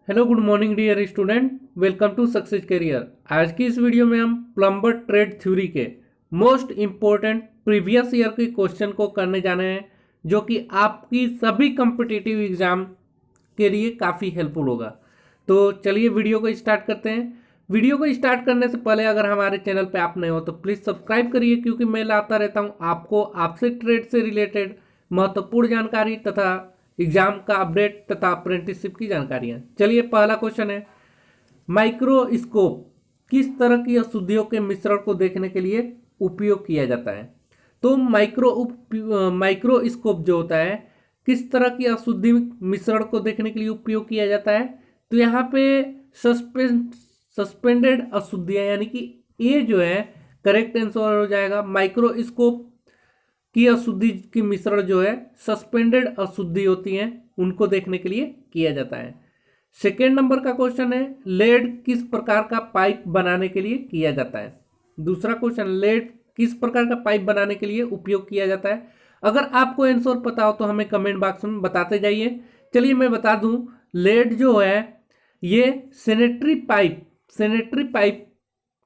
Hello good morning dear student. Welcome to success career. आज की इस वीडियो में हम प्लम्बर ट्रेड थ्योरी के मोस्ट इम्पोर्टेंट प्रीवियस ईयर के क्वेश्चन को करने जाने हैं, जो कि आपकी सभी कम्पिटिटिव एग्जाम के लिए काफ़ी हेल्पफुल होगा। तो चलिए वीडियो को स्टार्ट करते हैं। वीडियो को स्टार्ट करने से पहले अगर हमारे चैनल पे आप नए हो तो प्लीज़ सब्सक्राइब करिए, क्योंकि मैं लाता रहता हूँ आपको आपसे ट्रेड से रिलेटेड महत्वपूर्ण जानकारी तथा एग्जाम का अपडेट तथा अप्रेंटिसशिप की जानकारियाँ। चलिए पहला क्वेश्चन है, माइक्रोस्कोप किस तरह की अशुद्धियों के मिश्रण को देखने के लिए उपयोग किया जाता है। तो माइक्रोस्कोप जो होता है किस तरह की अशुद्धि मिश्रण को देखने के लिए उपयोग किया जाता है। तो यहाँ पे सस्पेंडेड अशुद्धियाँ, यानी कि ये जो है करेक्ट आंसर हो जाएगा। माइक्रोस्कोप की अशुद्धि की मिश्रण जो है सस्पेंडेड अशुद्धि होती हैं, उनको देखने के लिए किया जाता है। सेकेंड नंबर का क्वेश्चन है, लेड किस प्रकार का पाइप बनाने के लिए किया जाता है। दूसरा क्वेश्चन, लेड किस प्रकार का पाइप बनाने के लिए उपयोग किया जाता है। अगर आपको आंसर पता हो तो हमें कमेंट बॉक्स में बताते जाइए। चलिए मैं बता दूं, लेड जो है ये सैनिटरी पाइप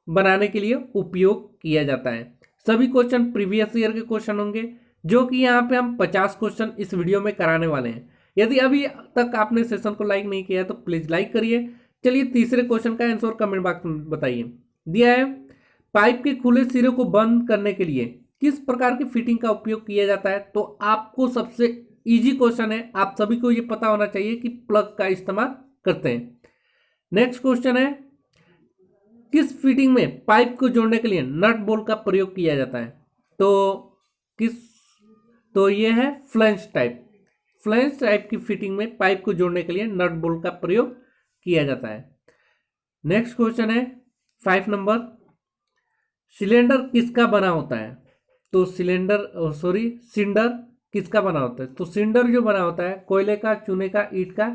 बनाने के लिए उपयोग किया जाता है। सभी क्वेश्चन प्रीवियस ईयर के क्वेश्चन होंगे, जो कि यहाँ पे हम 50 क्वेश्चन इस वीडियो में कराने वाले हैं। यदि अभी तक आपने सेशन को लाइक नहीं किया है तो प्लीज लाइक करिए। चलिए तीसरे क्वेश्चन का आंसर कमेंट बॉक्स में बताइए। दिया है, पाइप के खुले सिरे को बंद करने के लिए किस प्रकार की फिटिंग का उपयोग किया जाता है। तो आपको सबसे इजी क्वेश्चन है, आप सभी को ये पता होना चाहिए कि प्लग का इस्तेमाल करते हैं। नेक्स्ट क्वेश्चन है, किस फिटिंग में पाइप को जोड़ने के लिए नट बोल्ट का प्रयोग किया जाता है। तो किस तो ये है फ्लैंज टाइप की फिटिंग में पाइप को जोड़ने के लिए नट बोल्ट का प्रयोग किया जाता है। नेक्स्ट क्वेश्चन है 5 नंबर, सिलेंडर किसका बना होता है। तो सिंडर किसका बना होता है। तो सिंडर जो बना होता है कोयले का, चूने का, ईंट का,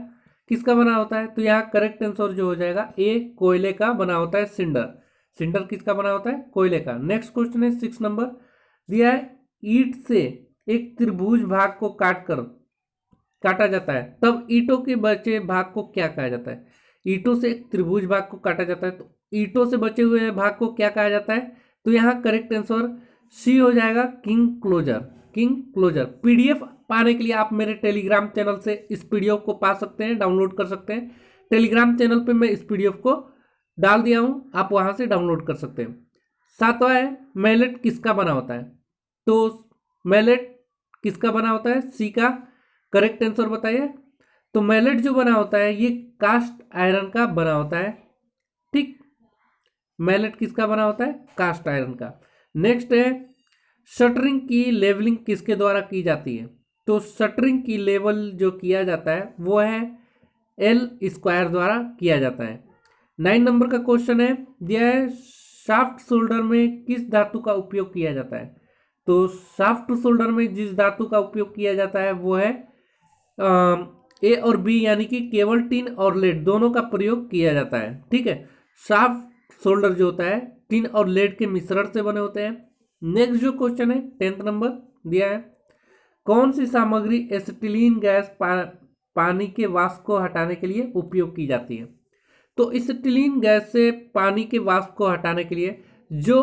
किसका बना होता है। तो यहाँ करेक्ट आंसर जो हो जाएगा ए, कोयले का बना होता है सिंडर किसका बना होता है, कोयले का। नेक्स्ट क्वेश्चन है 6 नंबर, दिया है, ईंट से एक त्रिभुज भाग को काटा जाता है, तब ईंटों के बचे भाग को क्या कहा जाता है। ईंटों से एक त्रिभुज भाग को काटा जाता है तो ईंटों से बचे हुए भाग को क्या कहा जाता है। तो यहाँ करेक्ट आंसर सी हो जाएगा, किंग क्लोजर। पीडीएफ पाने के लिए आप मेरे टेलीग्राम चैनल से इस पीडीएफ को पा सकते हैं, डाउनलोड कर सकते हैं। टेलीग्राम चैनल पे मैं इस पीडीएफ को डाल दिया हूं, आप वहां से डाउनलोड कर सकते हैं। सातवां है, मैलेट किसका बना होता है। तो मैलेट किसका बना होता है, सी का करेक्ट आंसर बताइए। तो मैलेट जो बना होता है ये कास्ट आयरन का बना होता है। ठीक, मैलेट किसका बना होता है, कास्ट आयरन का। नेक्स्ट है, शटरिंग की लेवलिंग किसके द्वारा की जाती है। तो शटरिंग की लेवल जो किया जाता है वो है एल स्क्वायर द्वारा किया जाता है। 9 नंबर का क्वेश्चन है, दिया है, शाफ्ट शोल्डर में किस धातु का उपयोग किया जाता है। तो शाफ्ट शोल्डर में जिस धातु का उपयोग किया जाता है वो है ए और बी, यानी कि केवल टिन और लेड दोनों का प्रयोग किया जाता है। ठीक है, शाफ्ट शोल्डर जो होता है टिन और लेड के मिश्रण से बने होते हैं। नेक्स्ट जो क्वेश्चन है 10th नंबर, दिया है, कौन सी सामग्री एसिटिलीन गैस पानी के वाष्प को हटाने के लिए उपयोग की जाती है। तो एसिटिलीन गैस से पानी के वाष्प को हटाने के लिए जो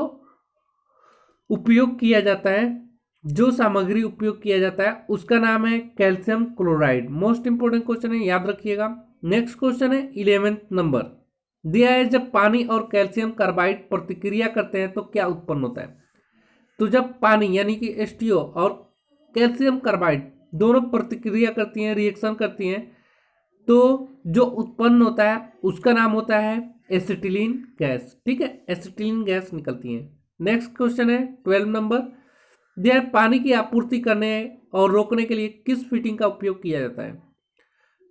उपयोग किया जाता है, जो सामग्री उपयोग किया जाता है उसका नाम है calcium chloride. Most important question है, याद रखिएगा। नेक्स्ट क्वेश्चन है 11th नंबर, दिया है, जब पानी और कैल्शियम कार्बाइड प्रतिक्रिया करते हैं तो क्या उत्पन्न होता है। तो जब पानी यानी कि H2O और कैल्शियम कार्बाइड दोनों प्रतिक्रिया करती हैं, रिएक्शन करती हैं, तो जो उत्पन्न होता है उसका नाम होता है एसिटिलीन गैस। ठीक है, एसिटिलीन गैस निकलती है। नेक्स्ट क्वेश्चन है 12 नंबर, यह पानी की आपूर्ति करने और रोकने के लिए किस फिटिंग का उपयोग किया जाता है।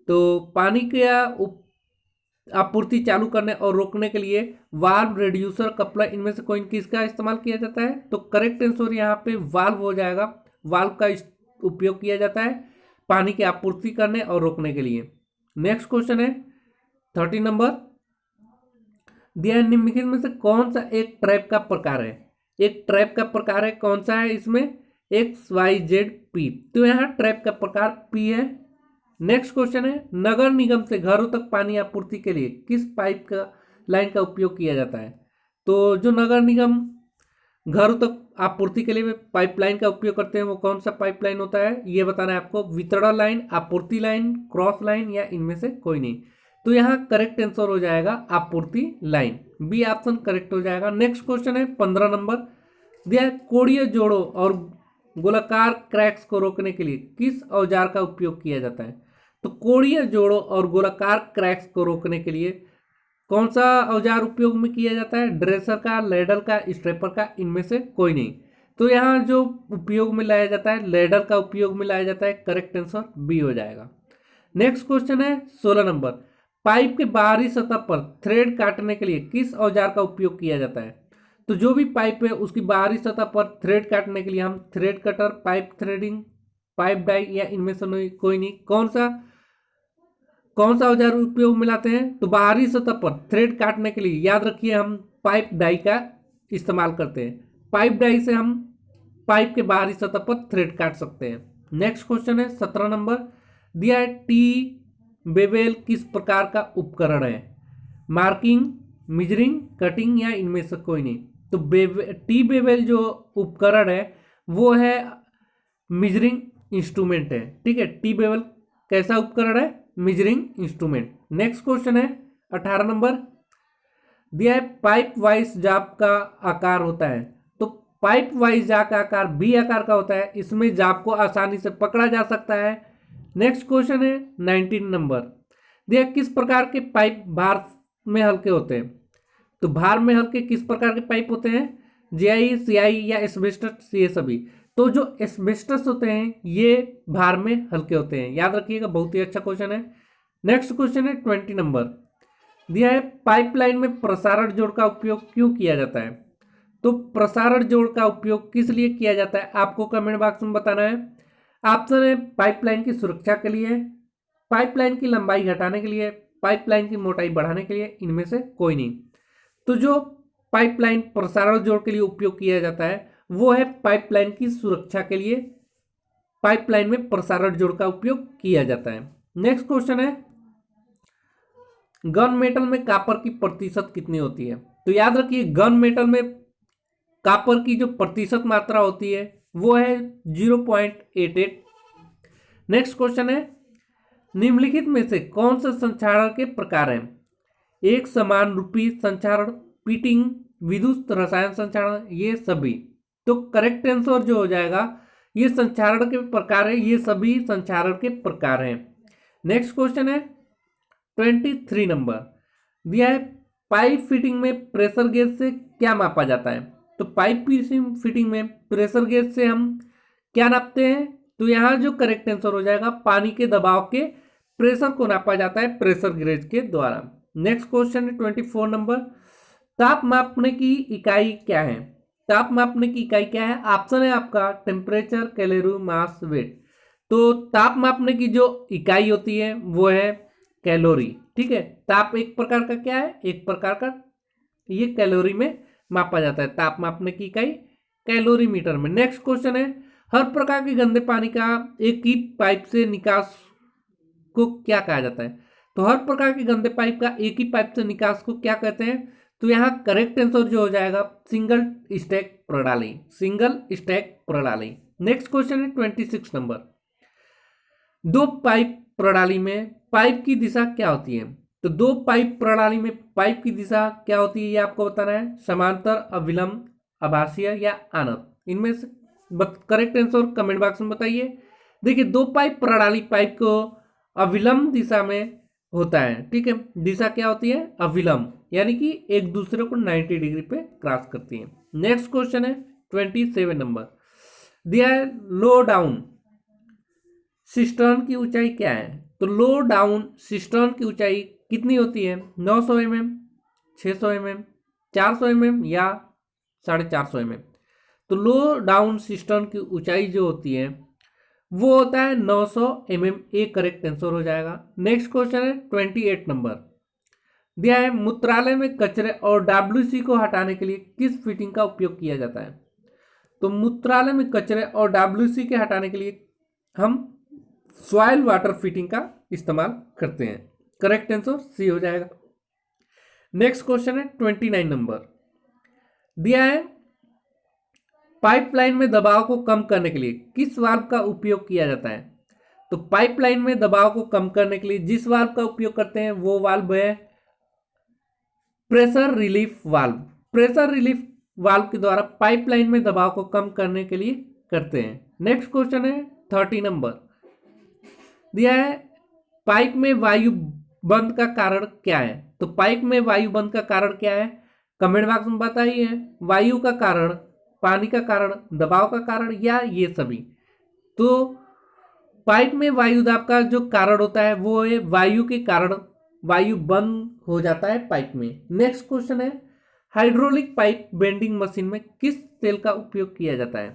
तो पानी की आपूर्ति चालू करने और रोकने के लिए वाल्व, रेड्यूसर, कपलर, इनमें से कोई किसका इस्तेमाल किया जाता है। तो करेक्ट आंसर यहाँ पे वाल्व हो जाएगा। वाल्व का उपयोग किया जाता है पानी की आपूर्ति करने और रोकने के लिए। नेक्स्ट क्वेश्चन है 30 नंबर, दिया निम्नलिखित में से कौन सा एक ट्रैप का प्रकार है। एक ट्रैप का प्रकार है, कौन सा है इसमें, XYZ P। तो यहाँ ट्रैप का प्रकार P है। नेक्स्ट क्वेश्चन है, नगर निगम से घरों तक पानी आपूर्ति के लिए किस पाइप का लाइन का उपयोग किया जाता है? तो जो नगर निगम घरों तक आपूर्ति के लिए पाइपलाइन का उपयोग करते हैं वो कौन सा पाइपलाइन होता है, ये बताना है आपको। वितरण लाइन, आपूर्ति लाइन, क्रॉस लाइन या इनमें से कोई नहीं। तो यहाँ करेक्ट आंसर हो जाएगा आपूर्ति लाइन, बी ऑप्शन करेक्ट हो जाएगा। नेक्स्ट क्वेश्चन है 15 नंबर, दिया है कोणीय जोड़ों और गोलाकार क्रैक्स को रोकने के लिए किस औजार का उपयोग किया जाता है? तो कोणीय जोड़ों और गोलाकार क्रैक्स को रोकने के लिए कौन सा औजार उपयोग में किया जाता है? ड्रेसर का, लेडल का, स्ट्रेपर का, इनमें से कोई नहीं। तो यहाँ जो उपयोग में लाया जाता है लेडल का उपयोग में लाया जाता है, करेक्ट आंसर बी हो जाएगा। नेक्स्ट क्वेश्चन है 16 नंबर, पाइप के बाहरी सतह पर थ्रेड काटने के लिए किस औजार का उपयोग किया जाता है? तो जो भी पाइप है उसकी बाहरी सतह पर थ्रेड काटने के लिए हम thread cutter, pipe threading, pipe die या इनमें से कोई नहीं। कौन सा औजार उपयोग में लाते हैं? तो बाहरी सतह पर थ्रेड काटने के लिए याद रखिए हम पाइप डाई का इस्तेमाल करते हैं। पाइप डाई से हम पाइप के बाहरी सतह पर थ्रेड काट सकते हैं। नेक्स्ट क्वेश्चन है 17 नंबर, दिया है टी बेवेल किस प्रकार का उपकरण है? मार्किंग, मेजरिंग, कटिंग या इनमें से कोई नहीं। तो टी बेवेल जो उपकरण है वो है मेजरिंग इंस्ट्रूमेंट है, ठीक है। टी बेवेल कैसा उपकरण है? Measuring instrument. नेक्स्ट क्वेश्चन है 18 नंबर, दिया है पाइप वाइज जाप का आकार होता है। तो पाइप वाइज जाप का आकार बी आकार का होता है, इसमें जाप को आसानी से पकड़ा जा सकता है। नेक्स्ट क्वेश्चन है 19 नंबर, दिया किस प्रकार के पाइप भार में हल्के होते हैं? तो भार में हल्के किस प्रकार के पाइप होते हैं? जीआई, सीआई या एस्बेस्टस, ये सभी। तो जो एस्बेस्टस होते हैं ये भार में हल्के होते हैं, याद रखिएगा, बहुत ही अच्छा क्वेश्चन है। नेक्स्ट क्वेश्चन है 20 नंबर, दिया है पाइपलाइन में प्रसारण जोड़ का उपयोग क्यों किया जाता है? तो प्रसारण जोड़ का उपयोग किस लिए किया जाता है आपको कमेंट बॉक्स में बताना है। ऑप्शन है पाइपलाइन की सुरक्षा के लिए, पाइपलाइन की लंबाई घटाने के लिए, पाइपलाइन की मोटाई बढ़ाने के लिए, इनमें से कोई नहीं। तो जो पाइपलाइन प्रसारण जोड़ के लिए उपयोग किया जाता है वो है पाइपलाइन की सुरक्षा के लिए पाइपलाइन में प्रसारण जोड़ का उपयोग किया जाता है। नेक्स्ट क्वेश्चन है, गन मेटल में कॉपर की प्रतिशत कितनी होती है? तो याद रखिए गन मेटल में कॉपर की जो प्रतिशत मात्रा होती है वो है 0.88। नेक्स्ट क्वेश्चन है, निम्नलिखित में से कौन से संक्षारण के प्रकार हैं? एक समान रूपी संक्षारण, पीटिंग, विद्युत रसायन संक्षारण, ये सभी। तो करेक्ट आंसर जो हो जाएगा ये संक्षारण के प्रकार है, ये सभी संक्षारण के प्रकार हैं। नेक्स्ट क्वेश्चन है 23 नंबर, दिया है पाइप फिटिंग में प्रेशर गेज से क्या मापा जाता है? तो पाइप फिटिंग में प्रेशर गेज से हम क्या नापते हैं? तो यहाँ जो करेक्ट आंसर हो जाएगा पानी के दबाव के प्रेशर को नापा जाता है प्रेशर गेज के द्वारा। नेक्स्ट क्वेश्चन है 24 नंबर, ताप मापने की इकाई क्या है? ताप मापने की इकाई क्या है? ऑप्शन है आपका टेम्परेचर, कैलोरी, मास, वेट। तो ताप मापने की जो इकाई होती है वो है कैलोरी, ठीक है। ताप एक प्रकार का क्या है? एक प्रकार का ये कैलोरी में मापा जाता है। ताप मापने की इकाई कैलोरी मीटर में। नेक्स्ट क्वेश्चन है, हर प्रकार के गंदे पानी का एक ही पाइप से निकास को क्या कहा जाता है? तो हर प्रकार के गंदे पाइप का एक ही पाइप से निकास को क्या कहते हैं? तो यहाँ करेक्ट आंसर जो हो जाएगा सिंगल स्टैक प्रणाली, सिंगल स्टैक प्रणाली। नेक्स्ट क्वेश्चन है 26 नंबर, दो पाइप प्रणाली में पाइप की दिशा क्या होती है? तो दो पाइप प्रणाली में पाइप की दिशा क्या होती है ये आपको बताना है। समांतर, अविलंब, आभासीय या आनत, इनमें से करेक्ट आंसर कमेंट बॉक्स में बताइए। देखिए दो पाइप प्रणाली पाइप को अविलंब दिशा में होता है, ठीक है। दिशा क्या होती है? अविलंब, यानी कि एक दूसरे को 90 डिग्री पे क्रॉस करती है। नेक्स्ट क्वेश्चन है 27 नंबर, दिया है लो डाउन सिस्टर्न की ऊंचाई क्या है? तो लो डाउन सिस्टर्न की ऊंचाई कितनी होती है? 900 mm, 600 mm, 400 mm या 450 mm। तो लो डाउन सिस्टर्न की ऊंचाई जो होती है वो होता है 900 mm, एक करेक्ट आंसर हो जाएगा। नेक्स्ट क्वेश्चन है 28 नंबर, दिया है मूत्रालय में कचरे और WC को हटाने के लिए किस फिटिंग का उपयोग किया जाता है? तो मूत्रालय में कचरे और WC के हटाने के लिए हम सॉइल वाटर फिटिंग का इस्तेमाल करते हैं। करेक्ट आंसर सी हो जाएगा। नेक्स्ट क्वेश्चन है 29 नंबर दिया है, पाइपलाइन में दबाव को कम करने के लिए किस वाल्व का उपयोग किया जाता है? तो पाइपलाइन में दबाव को कम करने के लिए जिस वाल्व का उपयोग करते हैं वो वाल्व है pressure relief valve. Pressure relief valve के द्वारा पाइपलाइन में दबाव को कम करने के लिए करते हैं। नेक्स्ट क्वेश्चन है 30 नंबर दिया है, पाइप में वायु बंद का कारण क्या है? तो पाइप में वायु बंद का कारण क्या है? कमेंट बॉक्स में बताइए। वायु का कारण, पानी का कारण, दबाव का कारण या ये सभी? तो पाइप में वायु दाब का जो कारण होता है वो है वायु के कारण वायु बंद हो जाता है पाइप में। नेक्स्ट क्वेश्चन है, हाइड्रोलिक पाइप बेंडिंग मशीन में किस तेल का उपयोग किया जाता है?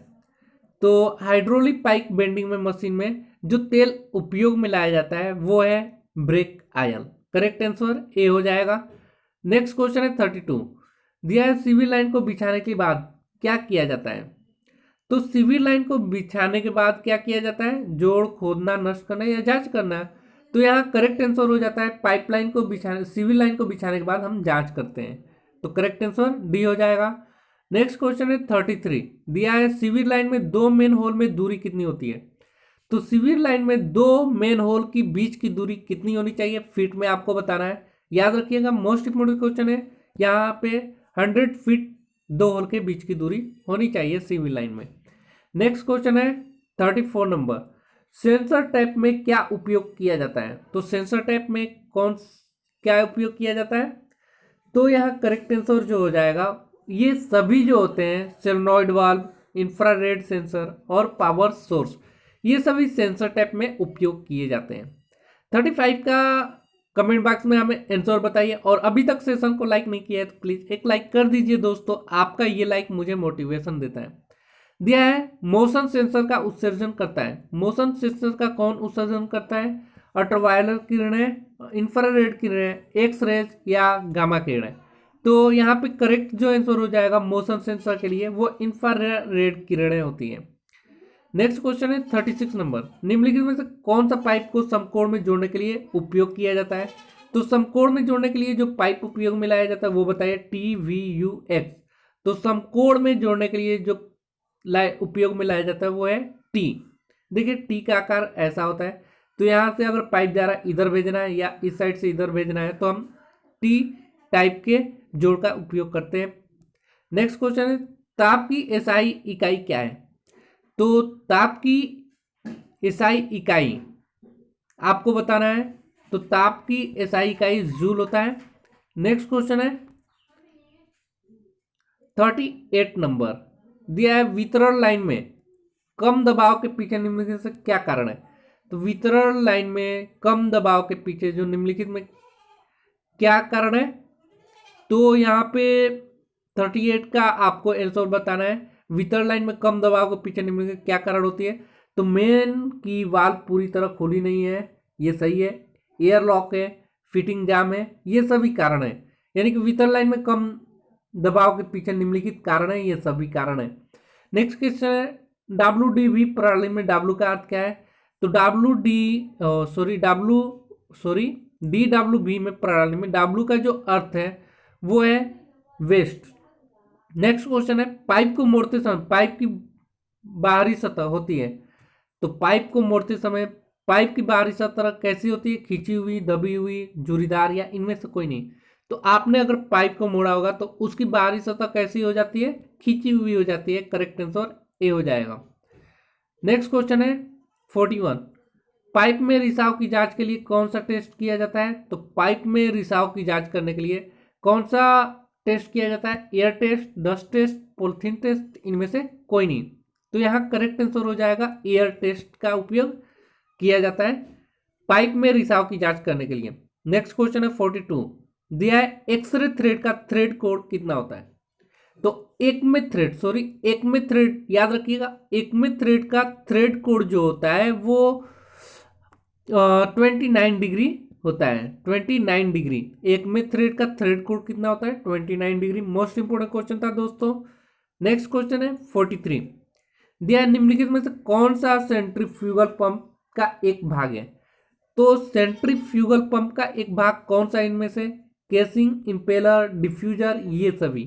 तो हाइड्रोलिक पाइप बेंडिंग में मशीन में जो तेल उपयोग में लाया जाता है वो है break oil. Correct answer A हो जाएगा। नेक्स्ट क्वेश्चन है 32 दिया है, सिविल लाइन को बिछाने के बाद क्या किया जाता है? तो सिविल लाइन को बिछाने के बाद क्या किया जाता है? जोड़, खोदना, नष्ट करना या जांच करना। तो यहाँ करेक्ट आंसर हो जाता है पाइपलाइन को बिछाने, सिविल लाइन को बिछाने के बाद हम जांच करते हैं। तो करेक्ट आंसर डी हो जाएगा। नेक्स्ट क्वेश्चन है 33 दिया है, सिविल लाइन में दो मेन होल में दूरी कितनी होती है? तो सिविल लाइन में दो मेन होल की बीच की दूरी कितनी होनी चाहिए? फीट में आपको बताना है। याद रखिएगा, मोस्ट इंपोर्टेंट क्वेश्चन है। यहाँ पे 100 फीट दो होल के बीच की दूरी होनी चाहिए सिविल लाइन में। नेक्स्ट क्वेश्चन है 34 नंबर, सेंसर टैप में क्या उपयोग किया जाता है? तो सेंसर टैप में क्या उपयोग किया जाता है? तो यहाँ करेक्ट आंसर जो हो जाएगा, ये सभी जो होते हैं सोलेनॉइड वाल्व, इंफ्रारेड सेंसर और पावर सोर्स, ये सभी सेंसर टैप में उपयोग किए जाते हैं। 35 का कमेंट बॉक्स में हमें आंसर बताइए, और अभी तक सेशन को लाइक नहीं किया है तो प्लीज एक लाइक कर दीजिए दोस्तों, आपका ये लाइक मुझे मोटिवेशन देता है। दिया है, मोशन सेंसर का उत्सर्जन करता है। मोशन सेंसर का कौन उत्सर्जन करता है? अल्ट्रावायलेट किरणें, इंफ्रारेड किरणें, एक्स रेज या गामा किरणें। तो यहाँ पे करेक्ट जो आंसर हो जाएगा मोशन सेंसर के लिए वो इंफ्रारेड किरणें होती है। नेक्स्ट क्वेश्चन है 36 नंबर, निम्नलिखित में से कौन सा पाइप को समकोण में जोड़ने के लिए उपयोग किया जाता है? तो समकोण में जोड़ने के लिए जो पाइप उपयोग में लाया जाता है वो बताइए TVUX। तो समकोण में जोड़ने के लिए जो उपयोग में लाया जाता है वो है टी। देखिए टी का आकार ऐसा होता है, तो यहाँ से अगर पाइप जा रहा है इधर भेजना है या इस साइड से इधर भेजना है तो हम टी टाइप के जोड़ का उपयोग करते हैं। नेक्स्ट क्वेश्चन है, ताप की एसआई इकाई क्या है? तो ताप की एसआई इकाई आपको बताना है। तो ताप की एसआई इकाई जूल होता है। नेक्स्ट क्वेश्चन है 38 नंबर, दिया है, वितरण लाइन में कम दबाव के पीछे निम्नलिखित से क्या कारण है? तो वितरण लाइन में कम दबाव के पीछे जो निम्नलिखित में क्या कारण है? तो यहाँ पे 38 का आपको आंसर बताना है। वितरण लाइन में कम दबाव के पीछे निम्नलिखित क्या कारण होती है? तो मेन की वाल्व पूरी तरह खुली नहीं है, ये सही है। एयर लॉक है, फिटिंग जाम है, ये सभी कारण है। यानी कि वितरण लाइन में कम दबाव के पीछे निम्नलिखित कारण है, ये सभी कारण है। नेक्स्ट क्वेश्चन है, WDV प्रणाली में W का अर्थ क्या है? तो DWV में प्रणाली में W का जो अर्थ है वो है वेस्ट। नेक्स्ट क्वेश्चन है, पाइप को मोड़ते समय पाइप की बाहरी सतह होती है, तो पाइप को मोड़ते समय पाइप की बाहरी सतह कैसी होती है? खींची हुई, दबी हुई, झुर्रीदार या इनमें से कोई नहीं। तो आपने अगर पाइप को मोड़ा होगा तो उसकी बाहरी सतह कैसी हो जाती है? खींची हुई हो जाती है। करेक्ट आंसर ए हो जाएगा। नेक्स्ट क्वेश्चन है 41, पाइप में रिसाव की जांच के लिए कौन सा टेस्ट किया जाता है? तो पाइप में रिसाव की जांच करने के लिए कौन सा टेस्ट किया जाता है? Air test, dust test, polythene test, इनमें से कोई नहीं। तो यहाँ करेक्ट आंसर हो जाएगा एयर टेस्ट का उपयोग किया जाता है पाइप में रिसाव की जांच करने के लिए। नेक्स्ट क्वेश्चन है 42, दिया है, एक्सरे थ्रेड का थ्रेड कोड कितना होता है? तो एक में थ्रेड याद रखिएगा, एक में थ्रेड का थ्रेड कोड जो होता है वो 29 डिग्री होता है। 29 डिग्री एक में थ्रेड का थ्रेड कोड कितना होता है? 29 डिग्री। मोस्ट इंपोर्टेंट क्वेश्चन था दोस्तों। नेक्स्ट क्वेश्चन है 43, दिया, निम्नलिखित में से कौन सा सेंट्रीफ्यूगल पंप का एक भाग है। तो सेंट्रीफ्यूगल पंप का एक भाग कौन सा इनमें से? केसिंग, इंपेलर, डिफ्यूजर, ये सभी।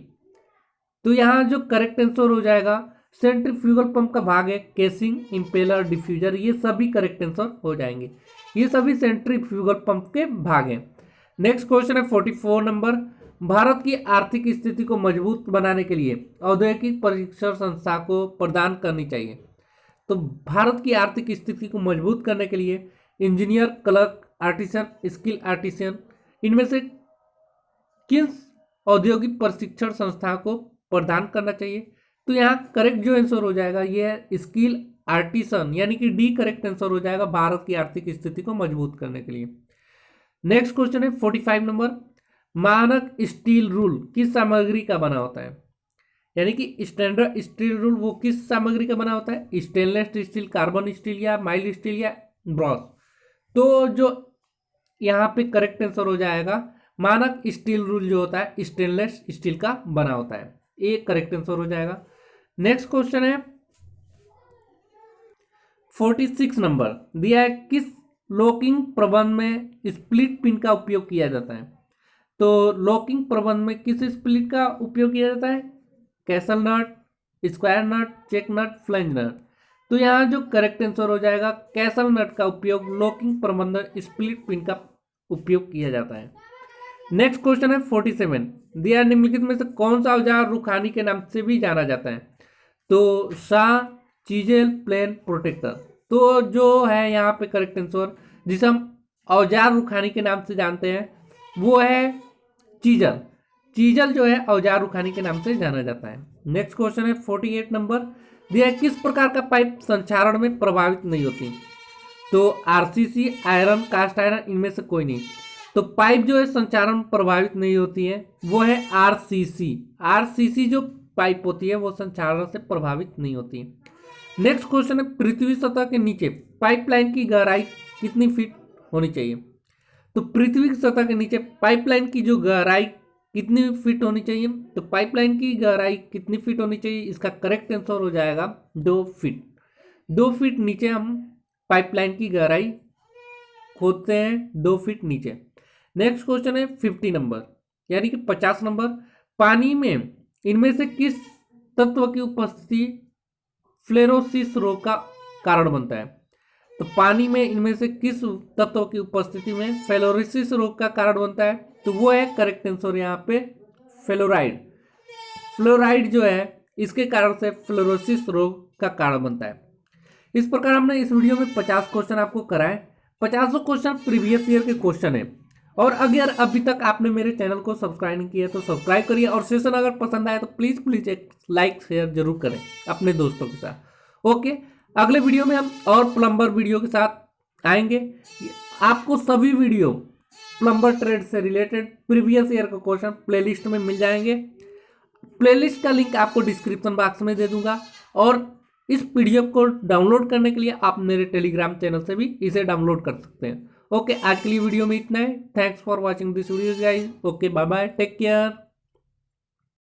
तो यहाँ जो करेक्ट आंसर हो जाएगा, सेंट्रीफ्यूगल पंप का भाग है केसिंग, इंपेलर, डिफ्यूजर, ये सभी करेक्ट आंसर हो जाएंगे। ये सभी सेंट्रीफ्यूगल पंप के भाग हैं। नेक्स्ट क्वेश्चन है 44 नंबर। भारत की आर्थिक स्थिति को मजबूत बनाने के लिए औद्योगिक प्रशिक्षण संस्था को प्रदान करनी चाहिए। तो भारत की आर्थिक स्थिति को मजबूत करने के लिए engineer, clerk, artisan, skill artisan, इनमें से किन औद्योगिक प्रशिक्षण संस्था को प्रदान करना चाहिए? तो यहाँ करेक्ट जो आंसर हो जाएगा ये है स्किल आर्टिसन, यानी कि डी करेक्ट आंसर हो जाएगा भारत की आर्थिक स्थिति को मजबूत करने के लिए। नेक्स्ट क्वेश्चन है 45 नंबर। मानक स्टील रूल किस सामग्री का बना होता है? यानी कि स्टैंडर्ड स्टील रूल वो किस सामग्री का बना होता है? स्टेनलेस स्टील, कार्बन स्टील, या माइल्ड स्टील, या ब्रॉस। तो जो यहाँ पे करेक्ट आंसर हो जाएगा मानक स्टील रूल जो होता है स्टेनलेस स्टील का बना होता है, ये करेक्ट आंसर हो जाएगा। नेक्स्ट क्वेश्चन है 46 नंबर दिया है, किस लॉकिंग प्रबंध में स्प्लिट पिन का उपयोग किया जाता है? तो लॉकिंग प्रबंध में किस स्प्लिट का उपयोग किया जाता है? कैसल नट, स्क्वायर नट, चेक नट, फ्लेंज नट। तो यहाँ जो करेक्ट आंसर हो जाएगा कैसल नट का उपयोग लॉकिंग प्रबंध स्प्लिट पिन का उपयोग किया जाता है। नेक्स्ट क्वेश्चन है 47 दिया निम्नलिखित में से कौन सा औजार रुखानी के नाम से भी जाना जाता है? तो शाह, चीजेल, प्लेन, प्रोटेक्टर। तो जो है यहाँ पे करेक्ट आंसर जिसे हम औजार रुखानी के नाम से जानते हैं वो है चीजल। चीजल जो है औजार रुखानी के नाम से जाना जाता है। नेक्स्ट क्वेश्चन है 48 नंबर दिया है, किस प्रकार का पाइप संक्षारण में प्रभावित नहीं होती? तो आरसीसी, आयरन, कास्ट आयरन, इनमें से कोई नहीं। तो पाइप जो है संचारण प्रभावित नहीं होती है वो है आरसीसी। आरसीसी जो पाइप होती है वो संचारण से प्रभावित नहीं होती है। नेक्स्ट क्वेश्चन है पृथ्वी सतह के नीचे पाइपलाइन की गहराई कितनी फीट होनी चाहिए? तो पृथ्वी की सतह के नीचे पाइपलाइन की जो गहराई कितनी फीट होनी चाहिए? तो पाइपलाइन की गहराई कितनी फीट होनी चाहिए? इसका करेक्ट आंसर हो जाएगा 2 फीट। 2 फीट नीचे हम पाइपलाइन की गहराई खोदते हैं, 2 फीट नीचे। नेक्स्ट क्वेश्चन है 50 नंबर यानी कि 50 नंबर। पानी में इनमें से किस तत्व की उपस्थिति फ्लेरोसिस रोग का कारण बनता है? तो पानी में इनमें से किस तत्व की उपस्थिति में फ्लोरोसिस रोग का कारण बनता है? तो वो है करेक्ट आंसर यहाँ पे फ्लोराइड। फ्लोराइड जो है इसके कारण से फ्लोरोसिस रोग का कारण बनता है। इस प्रकार हमने इस वीडियो में 50 क्वेश्चन आपको कराए। 50 क्वेश्चन प्रीवियस ईयर के क्वेश्चन है। और अगर अभी तक आपने मेरे चैनल को सब्सक्राइब नहीं किया तो सब्सक्राइब करिए, और सेशन अगर पसंद आए तो प्लीज़ एक लाइक शेयर जरूर करें अपने दोस्तों के साथ। ओके, अगले वीडियो में हम और प्लम्बर वीडियो के साथ आएंगे। आपको सभी वीडियो प्लम्बर ट्रेड से रिलेटेड प्रीवियस ईयर का क्वेश्चन प्लेलिस्ट में मिल जाएंगे। प्लेलिस्ट का लिंक आपको डिस्क्रिप्शन बॉक्स में दे दूंगा, और इस पीडीएफ को डाउनलोड करने के लिए आप मेरे टेलीग्राम चैनल से भी इसे डाउनलोड कर सकते हैं। ओके, आज के लिए वीडियो में इतना है। Thanks for watching this video guys. Okay, bye bye, take care.